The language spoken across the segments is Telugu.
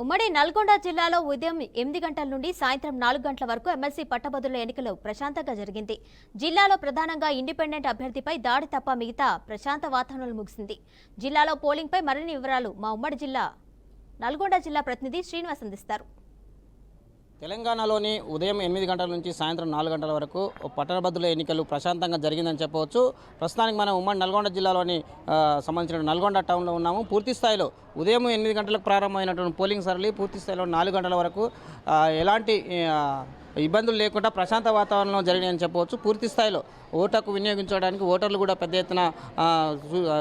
ఉమ్మడి నల్గొండ జిల్లాలో ఉదయం 8 గంటల నుండి సాయంత్రం 4 గంటల వరకు ఎమ్మెల్సీ పట్టభద్రుల ఎన్నికలు ప్రశాంతంగా జరిగింది. జిల్లాలో ప్రధానంగా ఇండిపెండెంట్ అభ్యర్థిపై దాడి తప్ప మిగతా ప్రశాంత వాతావరణం ముగిసింది. జిల్లాలో పోలింగ్పై మరిన్ని వివరాలు మా ఉమ్మడి నల్గొండ జిల్లా ప్రతినిధి శ్రీనివాస్ అందిస్తారు. తెలంగాణలోని ఉదయం 8 గంటల నుంచి సాయంత్రం 4 గంటల వరకు పట్టభద్రుల ఎన్నికలు ప్రశాంతంగా జరిగిందని చెప్పవచ్చు. ప్రస్తుతానికి మనం ఉమ్మడి నల్గొండ జిల్లాలోని సంబంధించిన నల్గొండ టౌన్లో ఉన్నాము. పూర్తి స్థాయిలో ఉదయం 8 గంటలకు ప్రారంభమైనటువంటి పోలింగ్ సరళి పూర్తి స్థాయిలో 4 గంటల వరకు ఎలాంటి ఇబ్బందులు లేకుండా ప్రశాంత వాతావరణంలో జరిగాయని చెప్పవచ్చు. పూర్తి స్థాయిలో ఓటుకు వినియోగించడానికి ఓటర్లు కూడా పెద్ద ఎత్తున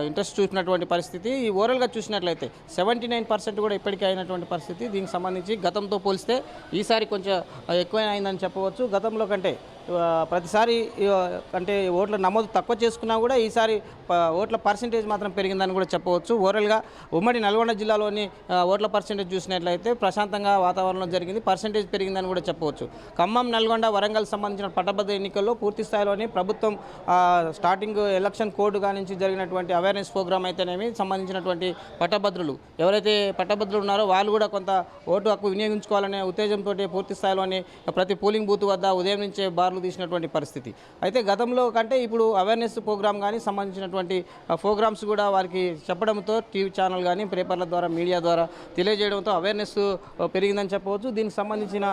ఇంట్రెస్ట్ చూసినటువంటి పరిస్థితి. ఈ ఓవరాల్గా చూసినట్లయితే 79% కూడా ఇప్పటికే అయినటువంటి పరిస్థితి. దీనికి సంబంధించి గతంతో పోలిస్తే ఈసారి కొంచెం ఎక్కువ అయిందని చెప్పవచ్చు. గతంలో కంటే ప్రతిసారి అంటే ఓట్ల నమోదు తక్కువ చేసుకున్నా కూడా ఈసారి ఓట్ల పర్సెంటేజ్ మాత్రం పెరిగిందని కూడా చెప్పవచ్చు. ఓవరాల్గా ఉమ్మడి నల్గొండ జిల్లాలోని ఓట్ల పర్సెంటేజ్ చూసినట్లయితే ప్రశాంతంగా వాతావరణంలో జరిగింది, పర్సెంటేజ్ పెరిగిందని కూడా చెప్పవచ్చు. ఖమ్మం, నల్గొండ, వరంగల్ సంబంధించిన పట్టభద్రుల ఎన్నికల్లో పూర్తి స్థాయిలోని ప్రభుత్వం స్టార్టింగ్ ఎలక్షన్ కోడ్ నుంచి జరిగినటువంటి అవేర్నెస్ ప్రోగ్రామ్ అయితేనేమి సంబంధించినటువంటి పట్టభద్రులు ఎవరైతే పట్టభద్రులు ఉన్నారో వాళ్ళు కూడా కొంత ఓటు హక్కు వినియోగించుకోవాలనే ఉత్తేజంతో పూర్తి స్థాయిలోని ప్రతి పోలింగ్ బూత్ వద్ద ఉదయం నుంచే బార్లు తీసినటువంటి పరిస్థితి. అయితే గతంలో కంటే ఇప్పుడు అవేర్నెస్ ప్రోగ్రామ్ కానీ సంబంధించినటువంటి ప్రోగ్రామ్స్ కూడా వారికి చెప్పడంతో టీవీ ఛానల్ కానీ పేపర్ల ద్వారా మీడియా ద్వారా తెలియజేయడంతో అవేర్నెస్ పెరిగిందని చెప్పవచ్చు. దీనికి సంబంధించిన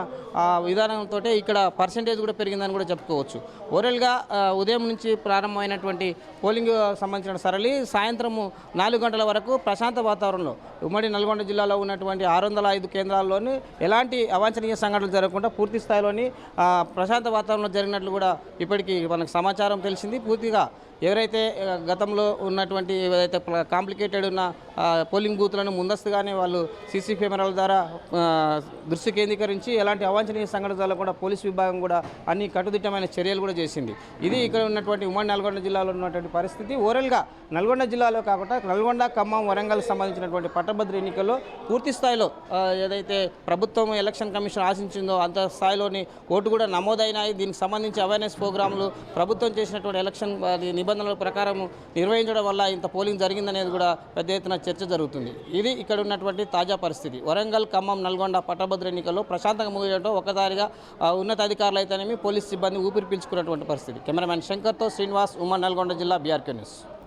విధానంతో ఇక్కడ పర్సెంటేజ్ కూడా పెరిగిందని కూడా చెప్పుకోవచ్చు. ఓవరాల్గా ఉదయం నుంచి ప్రారంభమైనటువంటి పోలింగ్ సంబంధించిన సరళి సాయంత్రం 4 గంటల వరకు ప్రశాంత వాతావరణంలో ఉమ్మడి నల్గొండ జిల్లాలో ఉన్నటువంటి 605 కేంద్రాల్లోని ఎలాంటి అవాంఛనీయ సంఘటనలు జరగకుండా పూర్తి స్థాయిలోని ప్రశాంత వాతావరణంలో జరిగినట్లు కూడా ఇప్పటికీ మనకు సమాచారం తెలిసింది. పూర్తిగా ఎవరైతే గతంలో ఉన్నటువంటి ఏదైతే కాంప్లికేటెడ్ ఉన్న పోలింగ్ బూత్లను ముందస్తుగానే వాళ్ళు సీసీ కెమెరాల ద్వారా దృష్టి కేంద్రీకరించి ఎలాంటి అవాంఛనీయ సంఘటన జరగకుండా పోలీస్ విభాగం కూడా అన్ని కట్టుదిట్టమైన చర్యలు కూడా చేసింది. ఇది ఇక్కడ ఉన్నటువంటి ఉమ్మడి నల్గొండ జిల్లాలో ఉన్నటువంటి పరిస్థితి. ఓవరాల్గా నల్గొండ జిల్లాలో కాకుండా నల్గొండ, ఖమ్మం, వరంగల్ సంబంధించినటువంటి పట్టభద్రుల ఎన్నికల్లో పూర్తి స్థాయిలో ఏదైతే ప్రభుత్వం ఎలక్షన్ కమిషన్ ఆశించిందో అంత స్థాయిలోని ఓటు కూడా నమోదైనాయి. దీనికి సంబంధించి అవేర్నెస్ ప్రోగ్రాంలు ప్రభుత్వం చేసినటువంటి ఎలక్షన్ నిబంధనల ప్రకారం నిర్వహించడం వల్ల ఇంత పోలింగ్ జరిగిందనేది కూడా పెద్ద ఎత్తున చర్చ జరుగుతుంది. ఇది ఇక్కడ ఉన్నటువంటి తాజా పరిస్థితి. వరంగల్, ఖమ్మం, నల్గొండ పట్టభద్రుల ఎన్నికల్లో ప్రశాంతంగా ముగియడంతో ఒక్కసారిగా ఉన్నతాధికారులు అయితేనేమి పోలీస్ సిబ్బంది ఊపిరి పీల్చుకున్నటువంటి పరిస్థితి. కెమెరామెన్ శంకర్తో శ్రీనివాస్, ఉమ్మడి నల్గొండ జిల్లా, బీఆర్కే న్యూస్.